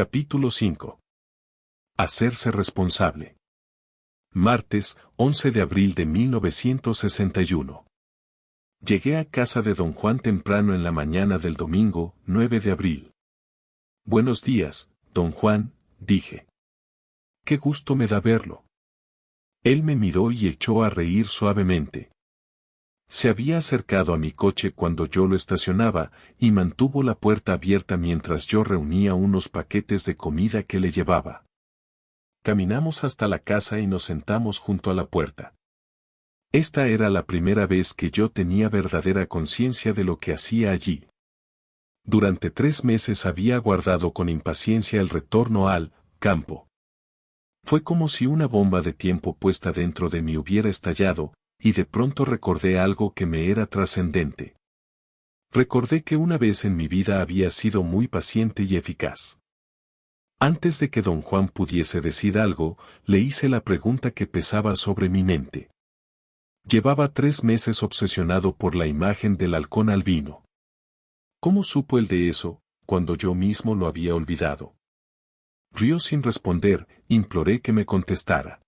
Capítulo 5. Hacerse responsable. Martes, 11 de abril de 1961. Llegué a casa de don Juan temprano en la mañana del domingo, 9 de abril. Buenos días, don Juan, dije. Qué gusto me da verlo. Él me miró y echó a reír suavemente. Se había acercado a mi coche cuando yo lo estacionaba, y mantuvo la puerta abierta mientras yo reunía unos paquetes de comida que le llevaba. Caminamos hasta la casa y nos sentamos junto a la puerta. Esta era la primera vez que yo tenía verdadera conciencia de lo que hacía allí. Durante 3 meses había aguardado con impaciencia el retorno al campo. Fue como si una bomba de tiempo puesta dentro de mí hubiera estallado, y de pronto recordé algo que me era trascendente. Recordé que una vez en mi vida había sido muy paciente y eficaz. Antes de que don Juan pudiese decir algo, le hice la pregunta que pesaba sobre mi mente. Llevaba 3 meses obsesionado por la imagen del halcón albino. ¿Cómo supo él de eso, cuando yo mismo lo había olvidado? Rió sin responder, imploré que me contestara.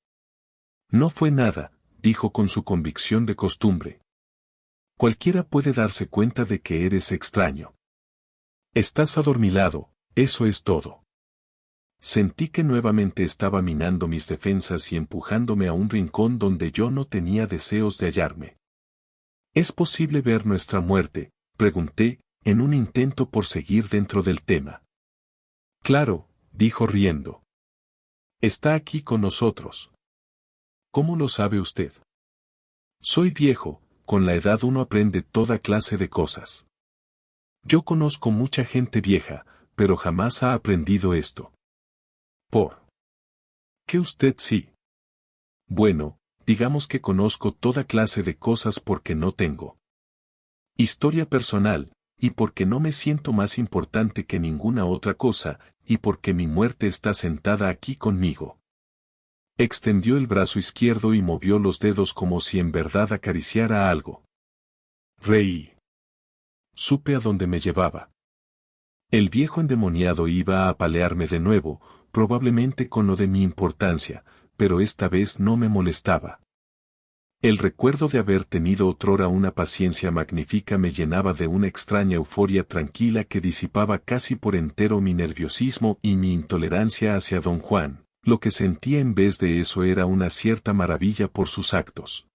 No fue nada, dijo con su convicción de costumbre. Cualquiera puede darse cuenta de que eres extraño. Estás adormilado, eso es todo. Sentí que nuevamente estaba minando mis defensas y empujándome a un rincón donde yo no tenía deseos de hallarme. ¿Es posible ver nuestra muerte?, pregunté, en un intento por seguir dentro del tema. Claro, dijo riendo. Está aquí con nosotros. ¿Cómo lo sabe usted? Soy viejo, con la edad uno aprende toda clase de cosas. Yo conozco mucha gente vieja, pero jamás ha aprendido esto. ¿Por qué usted sí? Bueno, digamos que conozco toda clase de cosas porque no tengo historia personal, y porque no me siento más importante que ninguna otra cosa, y porque mi muerte está sentada aquí conmigo. Extendió el brazo izquierdo y movió los dedos como si en verdad acariciara algo. Reí. Supe a dónde me llevaba. El viejo endemoniado iba a apalearme de nuevo, probablemente con lo de mi importancia, pero esta vez no me molestaba. El recuerdo de haber tenido otrora una paciencia magnífica me llenaba de una extraña euforia tranquila que disipaba casi por entero mi nerviosismo y mi intolerancia hacia don Juan. Lo que sentía en vez de eso era una cierta maravilla por sus actos.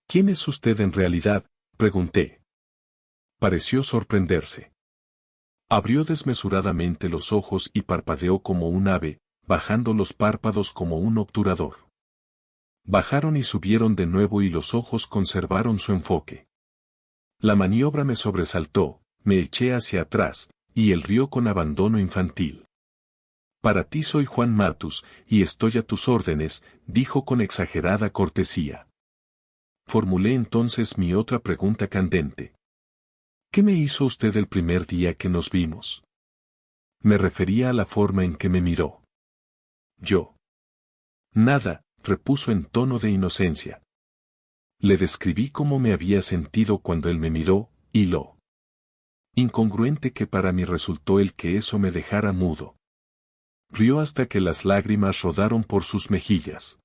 ¿Quién es usted en realidad?, pregunté. Pareció sorprenderse. Abrió desmesuradamente los ojos y parpadeó como un ave, bajando los párpados como un obturador. Bajaron y subieron de nuevo y los ojos conservaron su enfoque. La maniobra me sobresaltó, me eché hacia atrás, y él rió con abandono infantil. Para ti soy Juan Matus, y estoy a tus órdenes, dijo con exagerada cortesía. Formulé entonces mi otra pregunta candente. ¿Qué me hizo usted el primer día que nos vimos? Me refería a la forma en que me miró. Yo. Nada, repuso en tono de inocencia. Le describí cómo me había sentido cuando él me miró, y lo incongruente que para mí resultó el que eso me dejara mudo. Rió hasta que las lágrimas rodaron por sus mejillas.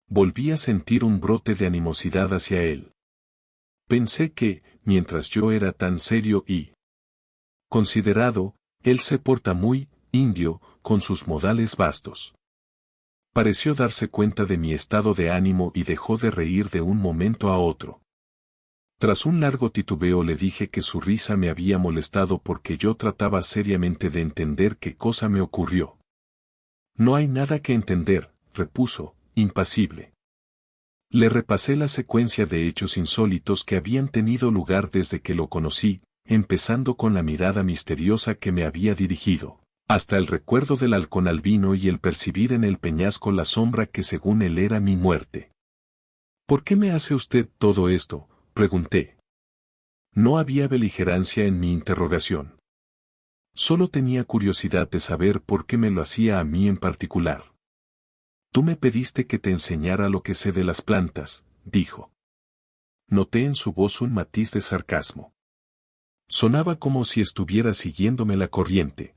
Volví a sentir un brote de animosidad hacia él. Pensé que, mientras yo era tan serio y considerado, él se porta muy indio, con sus modales vastos. Pareció darse cuenta de mi estado de ánimo y dejó de reír de un momento a otro. Tras un largo titubeo le dije que su risa me había molestado porque yo trataba seriamente de entender qué cosa me ocurrió. No hay nada que entender, repuso, impasible. Le repasé la secuencia de hechos insólitos que habían tenido lugar desde que lo conocí, empezando con la mirada misteriosa que me había dirigido, hasta el recuerdo del halcón albino y el percibir en el peñasco la sombra que según él era mi muerte. ¿Por qué me hace usted todo esto?, pregunté. No había beligerancia en mi interrogación. Solo tenía curiosidad de saber por qué me lo hacía a mí en particular. Tú me pediste que te enseñara lo que sé de las plantas, dijo. Noté en su voz un matiz de sarcasmo. Sonaba como si estuviera siguiéndome la corriente.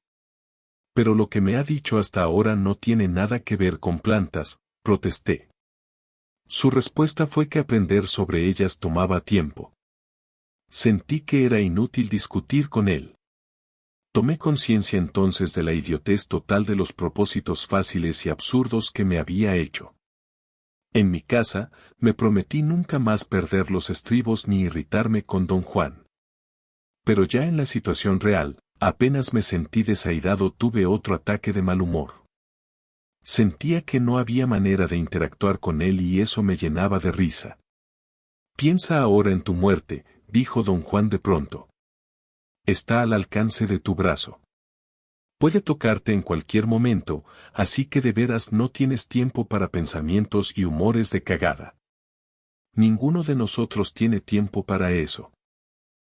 Pero lo que me ha dicho hasta ahora no tiene nada que ver con plantas, protesté. Su respuesta fue que aprender sobre ellas tomaba tiempo. Sentí que era inútil discutir con él. Tomé conciencia entonces de la idiotez total de los propósitos fáciles y absurdos que me había hecho. En mi casa, me prometí nunca más perder los estribos ni irritarme con don Juan. Pero ya en la situación real, apenas me sentí desairado tuve otro ataque de mal humor. Sentía que no había manera de interactuar con él y eso me llenaba de risa. Piensa ahora en tu muerte, dijo don Juan de pronto. Está al alcance de tu brazo. Puede tocarte en cualquier momento, así que de veras no tienes tiempo para pensamientos y humores de cagada. Ninguno de nosotros tiene tiempo para eso.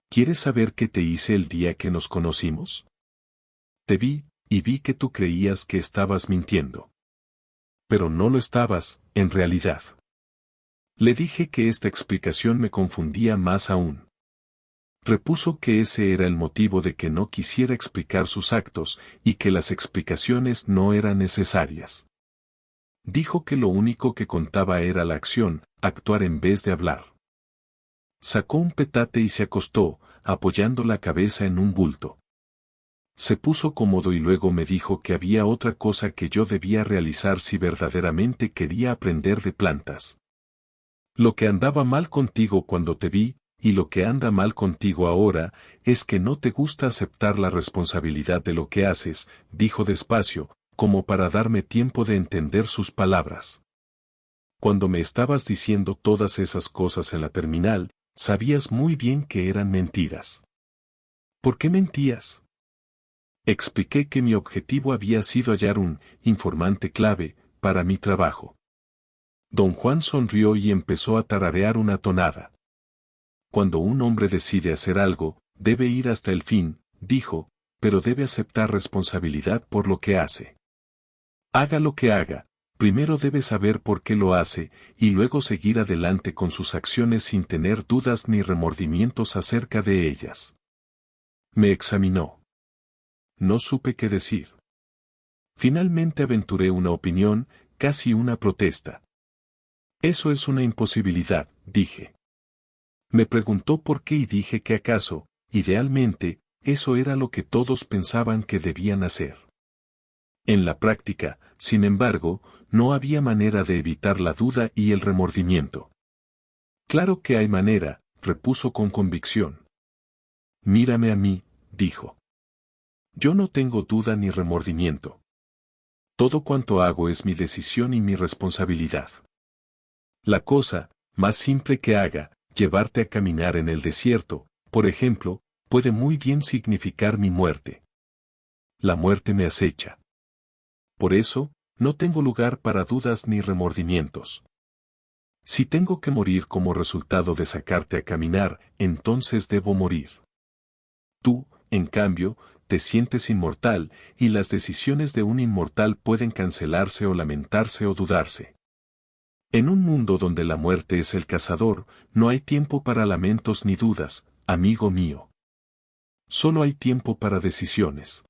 ¿Quieres saber qué te hice el día que nos conocimos? Te vi, y vi que tú creías que estabas mintiendo. Pero no lo estabas, en realidad. Le dije que esta explicación me confundía más aún. Repuso que ese era el motivo de que no quisiera explicar sus actos, y que las explicaciones no eran necesarias. Dijo que lo único que contaba era la acción, actuar en vez de hablar. Sacó un petate y se acostó, apoyando la cabeza en un bulto. Se puso cómodo y luego me dijo que había otra cosa que yo debía realizar si verdaderamente quería aprender de plantas. Lo que andaba mal contigo cuando te vi, y lo que anda mal contigo ahora, es que no te gusta aceptar la responsabilidad de lo que haces, dijo despacio, como para darme tiempo de entender sus palabras. Cuando me estabas diciendo todas esas cosas en la terminal, sabías muy bien que eran mentiras. ¿Por qué mentías? Expliqué que mi objetivo había sido hallar un informante clave para mi trabajo. Don Juan sonrió y empezó a tararear una tonada. Cuando un hombre decide hacer algo, debe ir hasta el fin, dijo, pero debe aceptar responsabilidad por lo que hace. Haga lo que haga, primero debe saber por qué lo hace, y luego seguir adelante con sus acciones sin tener dudas ni remordimientos acerca de ellas. Me examinó. No supe qué decir. Finalmente aventuré una opinión, casi una protesta. Eso es una imposibilidad, dije. Me preguntó por qué y dije que acaso, idealmente, eso era lo que todos pensaban que debían hacer. En la práctica, sin embargo, no había manera de evitar la duda y el remordimiento. Claro que hay manera, repuso con convicción. Mírame a mí, dijo. Yo no tengo duda ni remordimiento. Todo cuanto hago es mi decisión y mi responsabilidad. La cosa, más simple que haga, llevarte a caminar en el desierto, por ejemplo, puede muy bien significar mi muerte. La muerte me acecha. Por eso, no tengo lugar para dudas ni remordimientos. Si tengo que morir como resultado de sacarte a caminar, entonces debo morir. Tú, en cambio, te sientes inmortal, y las decisiones de un inmortal pueden cancelarse o lamentarse o dudarse. En un mundo donde la muerte es el cazador, no hay tiempo para lamentos ni dudas, amigo mío. Solo hay tiempo para decisiones.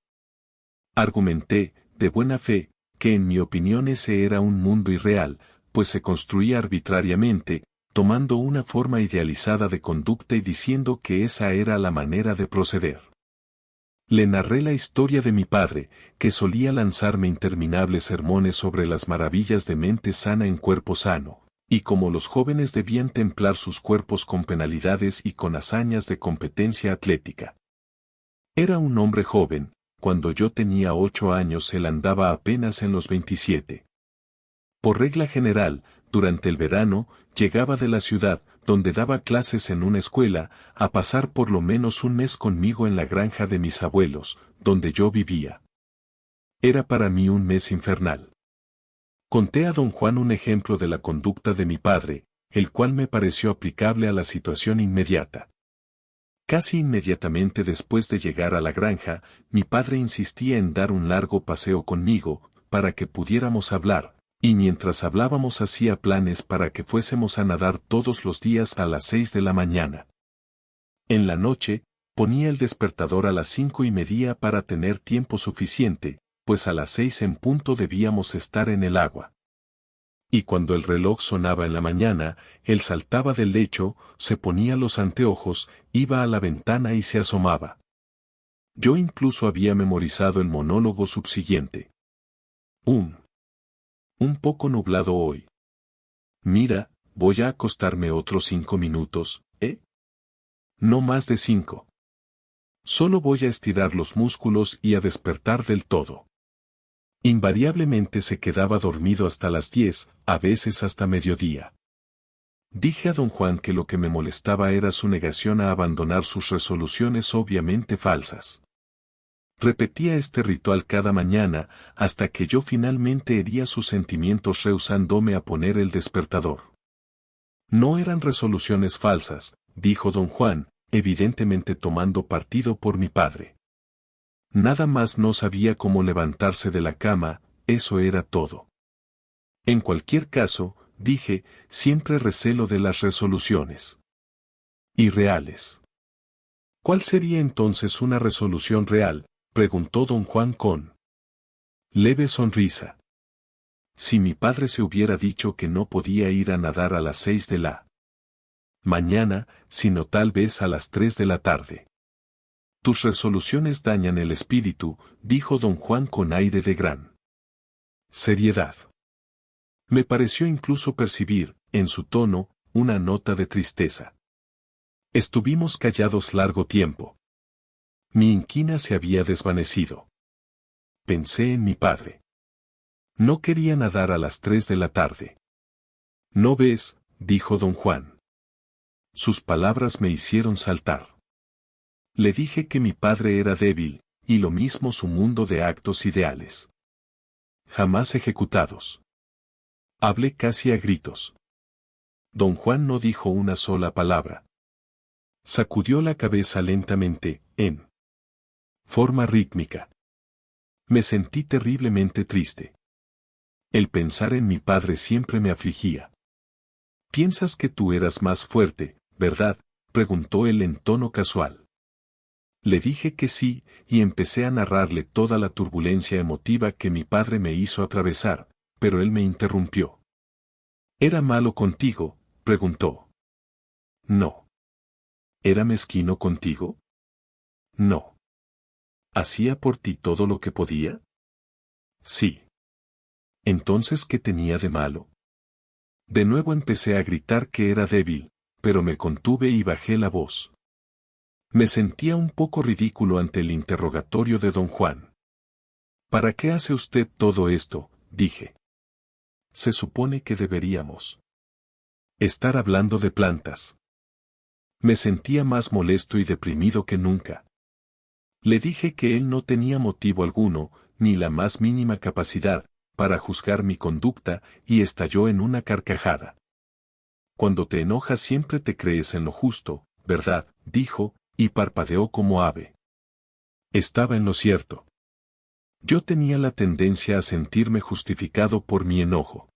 Argumenté, de buena fe, que en mi opinión ese era un mundo irreal, pues se construía arbitrariamente, tomando una forma idealizada de conducta y diciendo que esa era la manera de proceder. Le narré la historia de mi padre, que solía lanzarme interminables sermones sobre las maravillas de mente sana en cuerpo sano, y cómo los jóvenes debían templar sus cuerpos con penalidades y con hazañas de competencia atlética. Era un hombre joven, cuando yo tenía 8 años él andaba apenas en los 27. Por regla general, durante el verano, llegaba de la ciudad, donde daba clases en una escuela, a pasar por lo menos un mes conmigo en la granja de mis abuelos, donde yo vivía. Era para mí un mes infernal. Conté a don Juan un ejemplo de la conducta de mi padre, el cual me pareció aplicable a la situación inmediata. Casi inmediatamente después de llegar a la granja, mi padre insistía en dar un largo paseo conmigo, para que pudiéramos hablar, y mientras hablábamos hacía planes para que fuésemos a nadar todos los días a las 6 de la mañana. En la noche, ponía el despertador a las 5:30 para tener tiempo suficiente, pues a las 6 en punto debíamos estar en el agua. Y cuando el reloj sonaba en la mañana, él saltaba del lecho, se ponía los anteojos, iba a la ventana y se asomaba. Yo incluso había memorizado el monólogo subsiguiente. Un poco nublado hoy. Mira, voy a acostarme otros 5 minutos, ¿eh? No más de 5. Solo voy a estirar los músculos y a despertar del todo. Invariablemente se quedaba dormido hasta las 10, a veces hasta mediodía. Dije a don Juan que lo que me molestaba era su negación a abandonar sus resoluciones obviamente falsas. Repetía este ritual cada mañana, hasta que yo finalmente hería sus sentimientos rehusándome a poner el despertador. No eran resoluciones falsas, dijo don Juan, evidentemente tomando partido por mi padre. Nada más no sabía cómo levantarse de la cama, eso era todo. En cualquier caso, dije, siempre recelo de las resoluciones irreales. ¿Cuál sería entonces una resolución real?, preguntó don Juan con leve sonrisa. Si mi padre se hubiera dicho que no podía ir a nadar a las 6 de la mañana, sino tal vez a las 3 de la tarde. Tus resoluciones dañan el espíritu, dijo don Juan con aire de gran seriedad. Me pareció incluso percibir, en su tono, una nota de tristeza. Estuvimos callados largo tiempo. Mi inquina se había desvanecido. Pensé en mi padre. No quería nadar a las 3 de la tarde. ¿No ves?, dijo don Juan. Sus palabras me hicieron saltar. Le dije que mi padre era débil, y lo mismo su mundo de actos ideales. Jamás ejecutados. Hablé casi a gritos. Don Juan no dijo una sola palabra. Sacudió la cabeza lentamente, en forma rítmica. Me sentí terriblemente triste. El pensar en mi padre siempre me afligía. ¿Piensas que tú eras más fuerte, verdad?, preguntó él en tono casual. Le dije que sí, y empecé a narrarle toda la turbulencia emotiva que mi padre me hizo atravesar, pero él me interrumpió. ¿Era malo contigo?, preguntó. No. ¿Era mezquino contigo? No. ¿Hacía por ti todo lo que podía? Sí. ¿Entonces qué tenía de malo? De nuevo empecé a gritar que era débil, pero me contuve y bajé la voz. Me sentía un poco ridículo ante el interrogatorio de don Juan. ¿Para qué hace usted todo esto?, dije. Se supone que deberíamos estar hablando de plantas. Me sentía más molesto y deprimido que nunca. Le dije que él no tenía motivo alguno, ni la más mínima capacidad, para juzgar mi conducta, y estalló en una carcajada. Cuando te enojas siempre te crees en lo justo, ¿verdad?, dijo, y parpadeó como ave. Estaba en lo cierto. Yo tenía la tendencia a sentirme justificado por mi enojo.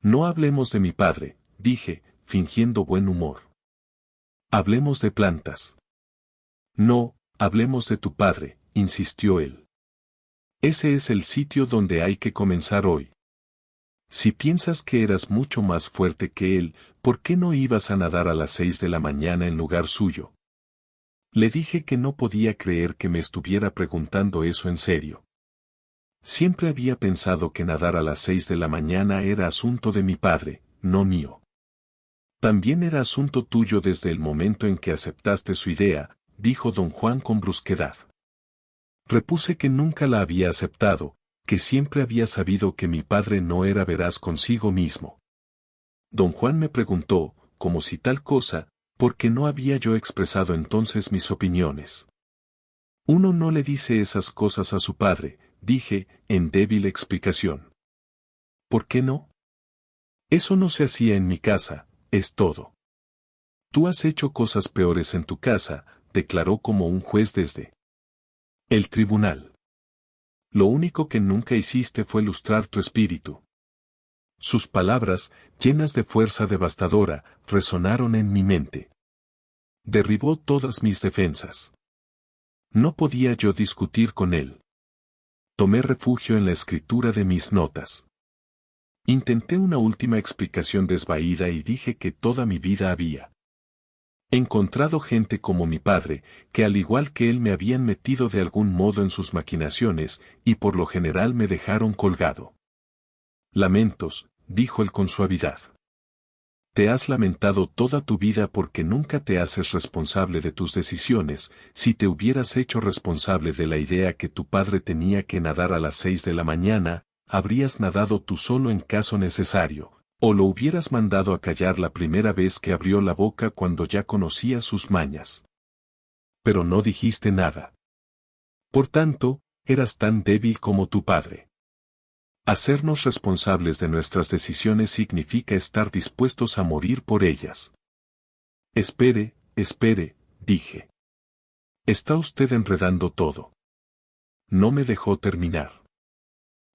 No hablemos de mi padre, dije, fingiendo buen humor. Hablemos de plantas. No, hablemos de tu padre, insistió él. Ese es el sitio donde hay que comenzar hoy. Si piensas que eras mucho más fuerte que él, ¿por qué no ibas a nadar a las 6 de la mañana en lugar suyo? Le dije que no podía creer que me estuviera preguntando eso en serio. Siempre había pensado que nadar a las 6 de la mañana era asunto de mi padre, no mío. También era asunto tuyo desde el momento en que aceptaste su idea, dijo don Juan con brusquedad. Repuse que nunca la había aceptado, que siempre había sabido que mi padre no era veraz consigo mismo. Don Juan me preguntó, como si tal cosa, ¿por qué no había yo expresado entonces mis opiniones? Uno no le dice esas cosas a su padre, dije, en débil explicación. ¿Por qué no? Eso no se hacía en mi casa, es todo. Tú has hecho cosas peores en tu casa, declaró como un juez desde el tribunal. Lo único que nunca hiciste fue lustrar tu espíritu. Sus palabras, llenas de fuerza devastadora, resonaron en mi mente. Derribó todas mis defensas. No podía yo discutir con él. tomé refugio en la escritura de mis notas. Intenté una última explicación desvaída y dije que toda mi vida había encontrado gente como mi padre, que al igual que él me habían metido de algún modo en sus maquinaciones, y por lo general me dejaron colgado. Lamentos, dijo él con suavidad. Te has lamentado toda tu vida porque nunca te haces responsable de tus decisiones. Si te hubieras hecho responsable de la idea que tu padre tenía que nadar a las 6 de la mañana, habrías nadado tú solo en caso necesario, o lo hubieras mandado a callar la primera vez que abrió la boca cuando ya conocías sus mañas. Pero no dijiste nada. Por tanto, eras tan débil como tu padre. Hacernos responsables de nuestras decisiones significa estar dispuestos a morir por ellas. Espere, dije. Está usted enredando todo. No me dejó terminar.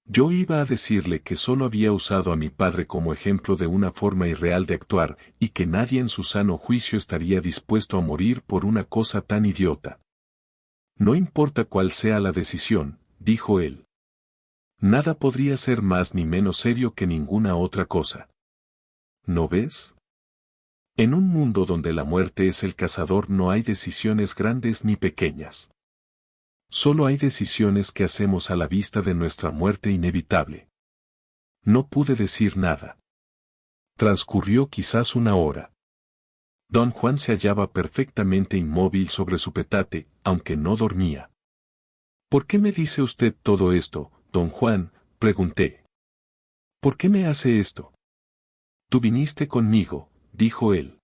Yo iba a decirle que solo había usado a mi padre como ejemplo de una forma irreal de actuar y que nadie en su sano juicio estaría dispuesto a morir por una cosa tan idiota. No importa cuál sea la decisión, dijo él. Nada podría ser más ni menos serio que ninguna otra cosa. ¿No ves? En un mundo donde la muerte es el cazador no hay decisiones grandes ni pequeñas. Solo hay decisiones que hacemos a la vista de nuestra muerte inevitable. No pude decir nada. Transcurrió quizás una hora. Don Juan se hallaba perfectamente inmóvil sobre su petate, aunque no dormía. ¿Por qué me dice usted todo esto, don Juan?, pregunté. ¿Por qué me hace esto? Tú viniste conmigo, dijo él.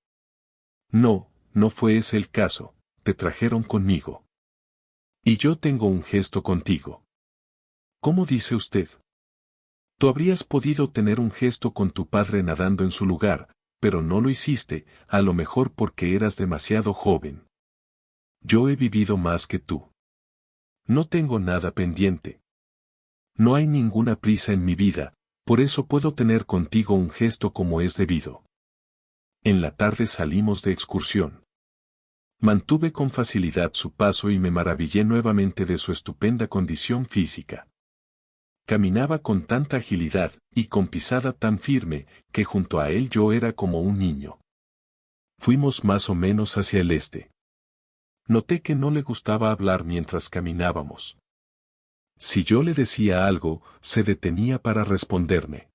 No, no fue ese el caso, te trajeron conmigo. Y yo tengo un gesto contigo. ¿Cómo dice usted? Tú habrías podido tener un gesto con tu padre nadando en su lugar, pero no lo hiciste, a lo mejor porque eras demasiado joven. Yo he vivido más que tú. No tengo nada pendiente. No hay ninguna prisa en mi vida, por eso puedo tener contigo un gesto como es debido. En la tarde salimos de excursión. Mantuve con facilidad su paso y me maravillé nuevamente de su estupenda condición física. Caminaba con tanta agilidad, y con pisada tan firme, que junto a él yo era como un niño. Fuimos más o menos hacia el este. Noté que no le gustaba hablar mientras caminábamos. Si yo le decía algo, se detenía para responderme.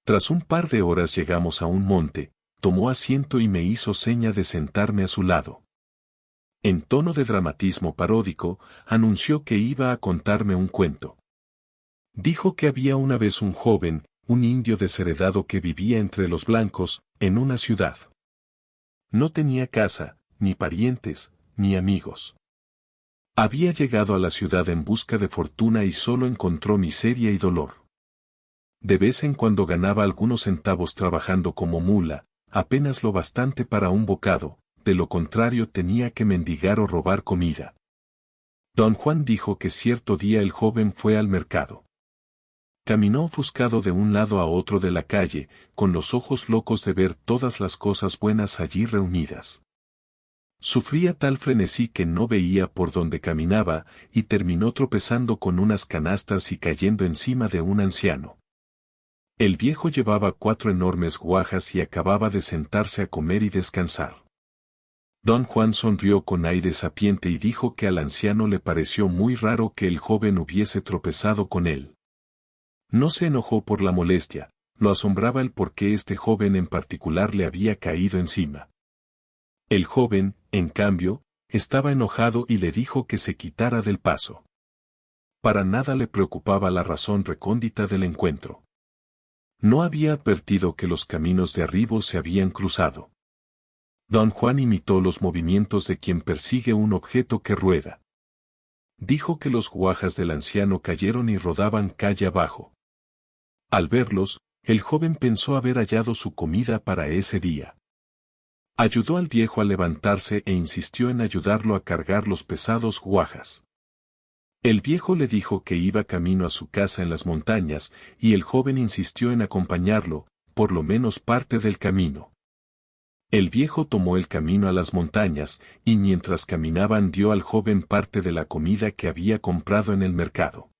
Tras un par de horas llegamos a un monte, tomó asiento y me hizo seña de sentarme a su lado. En tono de dramatismo paródico, anunció que iba a contarme un cuento. Dijo que había una vez un joven, un indio desheredado que vivía entre los blancos, en una ciudad. No tenía casa, ni parientes, ni amigos. Había llegado a la ciudad en busca de fortuna y solo encontró miseria y dolor. De vez en cuando ganaba algunos centavos trabajando como mula, apenas lo bastante para un bocado, de lo contrario tenía que mendigar o robar comida. Don Juan dijo que cierto día el joven fue al mercado. Caminó ofuscado de un lado a otro de la calle, con los ojos locos de ver todas las cosas buenas allí reunidas. Sufría tal frenesí que no veía por dónde caminaba, y terminó tropezando con unas canastas y cayendo encima de un anciano. El viejo llevaba 4 enormes guajas y acababa de sentarse a comer y descansar. Don Juan sonrió con aire sapiente y dijo que al anciano le pareció muy raro que el joven hubiese tropezado con él. No se enojó por la molestia, lo asombraba el por qué este joven en particular le había caído encima. El joven, en cambio, estaba enojado y le dijo que se quitara del paso. Para nada le preocupaba la razón recóndita del encuentro. No había advertido que los caminos de arribo se habían cruzado. Don Juan imitó los movimientos de quien persigue un objeto que rueda. Dijo que los guajas del anciano cayeron y rodaban calle abajo. Al verlos, el joven pensó haber hallado su comida para ese día. Ayudó al viejo a levantarse e insistió en ayudarlo a cargar los pesados guajas. El viejo le dijo que iba camino a su casa en las montañas, y el joven insistió en acompañarlo, por lo menos parte del camino. El viejo tomó el camino a las montañas, y mientras caminaban dio al joven parte de la comida que había comprado en el mercado.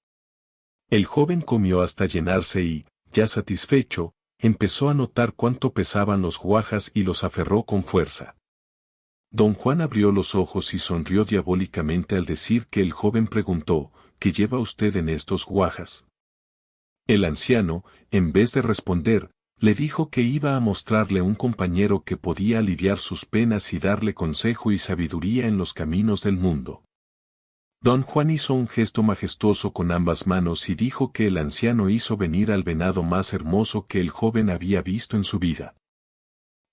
El joven comió hasta llenarse y, ya satisfecho, empezó a notar cuánto pesaban los guajas y los aferró con fuerza. Don Juan abrió los ojos y sonrió diabólicamente al decir que el joven preguntó, ¿qué lleva usted en estos guajas? El anciano, en vez de responder, le dijo que iba a mostrarle un compañero que podía aliviar sus penas y darle consejo y sabiduría en los caminos del mundo. Don Juan hizo un gesto majestuoso con ambas manos y dijo que el anciano hizo venir al venado más hermoso que el joven había visto en su vida.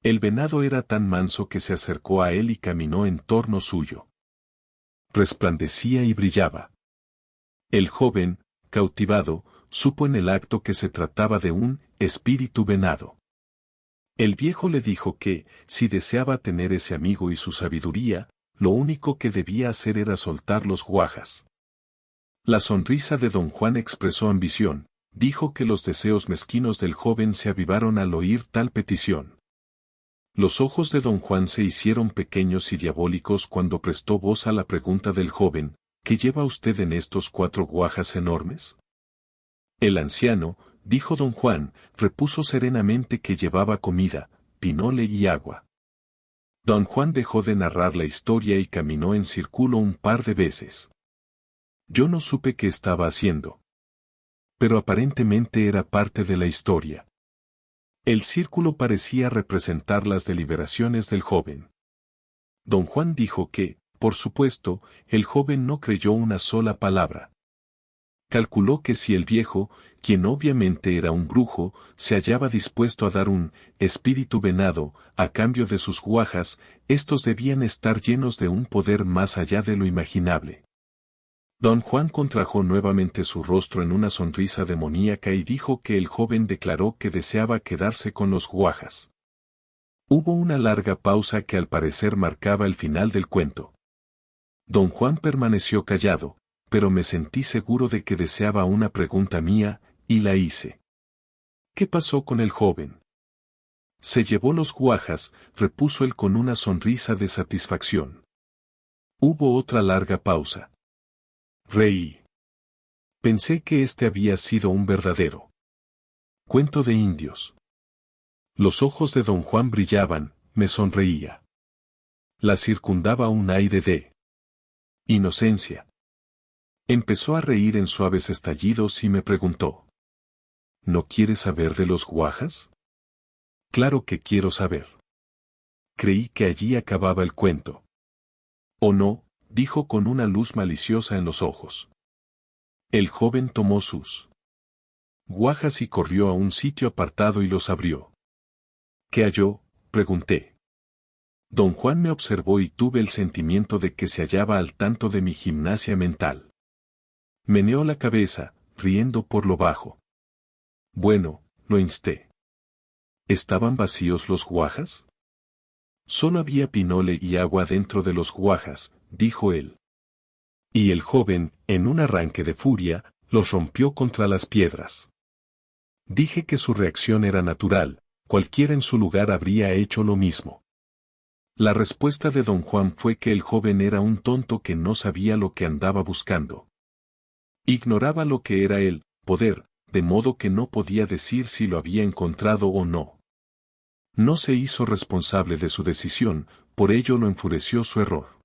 El venado era tan manso que se acercó a él y caminó en torno suyo. Resplandecía y brillaba. El joven, cautivado, supo en el acto que se trataba de un espíritu venado. El viejo le dijo que, si deseaba tener ese amigo y su sabiduría, lo único que debía hacer era soltar los guajas. La sonrisa de don Juan expresó ambición, dijo que los deseos mezquinos del joven se avivaron al oír tal petición. Los ojos de don Juan se hicieron pequeños y diabólicos cuando prestó voz a la pregunta del joven, ¿qué lleva usted en estos 4 guajas enormes? El anciano, dijo don Juan, repuso serenamente que llevaba comida, pinole y agua. Don Juan dejó de narrar la historia y caminó en círculo un par de veces. Yo no supe qué estaba haciendo. Pero aparentemente era parte de la historia. El círculo parecía representar las deliberaciones del joven. Don Juan dijo que, por supuesto, el joven no creyó una sola palabra. Calculó que si el viejo, quien obviamente era un brujo, se hallaba dispuesto a dar un espíritu venado, a cambio de sus guajas, estos debían estar llenos de un poder más allá de lo imaginable. Don Juan contrajo nuevamente su rostro en una sonrisa demoníaca y dijo que el joven declaró que deseaba quedarse con los guajas. Hubo una larga pausa que al parecer marcaba el final del cuento. Don Juan permaneció callado, pero me sentí seguro de que deseaba una pregunta mía, y la hice. ¿Qué pasó con el joven? Se llevó los guajas, repuso él con una sonrisa de satisfacción. Hubo otra larga pausa. Reí. Pensé que este había sido un verdadero cuento de indios. Los ojos de don Juan brillaban, me sonreía. La circundaba un aire de inocencia. Empezó a reír en suaves estallidos y me preguntó. ¿No quieres saber de los guajas? Claro que quiero saber. Creí que allí acababa el cuento. ¿O no? Dijo con una luz maliciosa en los ojos. El joven tomó sus guajas y corrió a un sitio apartado y los abrió. ¿Qué halló? Pregunté. Don Juan me observó y tuve el sentimiento de que se hallaba al tanto de mi gimnasia mental. Meneó la cabeza, riendo por lo bajo. Bueno, lo insté. ¿Estaban vacíos los guajas? Solo había pinole y agua dentro de los guajas, dijo él. Y el joven, en un arranque de furia, los rompió contra las piedras. Dije que su reacción era natural, cualquiera en su lugar habría hecho lo mismo. La respuesta de don Juan fue que el joven era un tonto que no sabía lo que andaba buscando. Ignoraba lo que era el poder, de modo que no podía decir si lo había encontrado o no. No se hizo responsable de su decisión, por ello lo enfureció su error.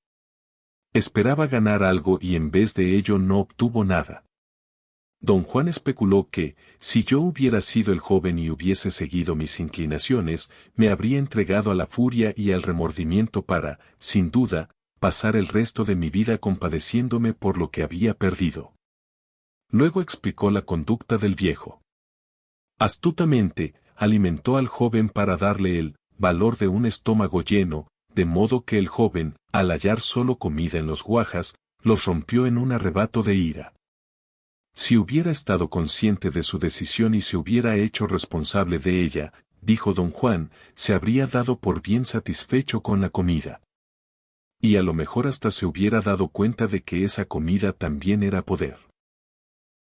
Esperaba ganar algo y en vez de ello no obtuvo nada. Don Juan especuló que, si yo hubiera sido el joven y hubiese seguido mis inclinaciones, me habría entregado a la furia y al remordimiento para, sin duda, pasar el resto de mi vida compadeciéndome por lo que había perdido. Luego explicó la conducta del viejo. Astutamente, alimentó al joven para darle el valor de un estómago lleno, de modo que el joven, al hallar solo comida en los guajas, los rompió en un arrebato de ira. Si hubiera estado consciente de su decisión y se hubiera hecho responsable de ella, dijo don Juan, se habría dado por bien satisfecho con la comida. Y a lo mejor hasta se hubiera dado cuenta de que esa comida también era poder.